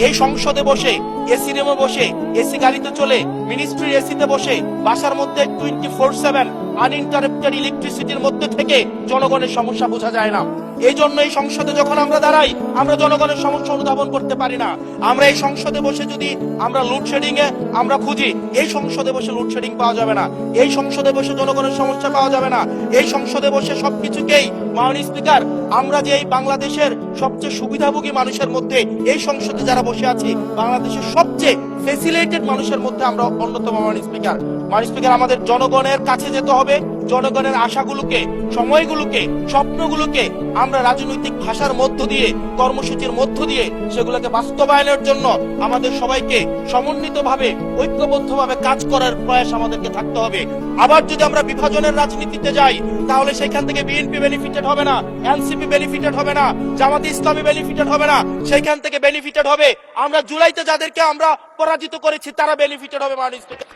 এই সংসদে বসে, এসি রুমে বসে, এসি গাড়িতে চলে, মিনিস্ট্রির এসিতে বসে, বাসার মধ্যে 24/7 আনইন্টারাপ্টেড ইলেকট্রিসিটির মধ্যে থেকে জনগণের সমস্যা বোঝা যায় না। এই জন্য এই সংসদে যখন আমরা দাঁড়াই, আমরা জনগণের সমস্যা অনুধাবন করতে পারি না। আমরা এই সংসদে বসে যদি আমরা লোডশেডিং এ আমরা খুঁজি, এই সংসদে বসে লোডশেডিং পাওয়া যাবে না, এই সংসদে বসে জনগণের সমস্যা পাওয়া যাবে না, এই সংসদে বসে সবকিছুকেই মাননীয় স্পিকার, আমরা যে এই বাংলাদেশের সবচেয়ে সুবিধাভোগী মানুষের মধ্যে এই সংসদে যারা বসে আছি, বাংলাদেশের সবচেয়ে ফেসিলিটেড মানুষের মধ্যে আমরা অন্যতম। মাননীয় স্পিকার, আমাদের জনগণের কাছে যেতে হবে, জনগণের আশাগুলোকে, সময়গুলোকে, স্বপ্নগুলোকে আমরা রাজনৈতিক ভাষার মধ্য দিয়ে, কর্মসূচির মধ্য দিয়ে সেগুলোকে বাস্তবায়নের জন্য আমাদের সবাইকে সমন্বিতভাবে, ঐক্যবদ্ধভাবে কাজ করার প্রয়াস আমাদেরকে থাকতে হবে। আবার যদি আমরা বিভাজনের রাজনীতিতে যাই, তাহলে সেখান থেকে বিএনপি বেনিফিটেড হবে না, এনসিপি বেনিফিটেড হবে না, জামাতে ইসলামী বেনিফিটেড হবে না, সেখান থেকে বেনিফিটেড হবে আমরা জুলাইতে যাদেরকে আমরা পরাজিত করেছি তারা বেনিফিটেড হবে। মাননীয় স্পিকার।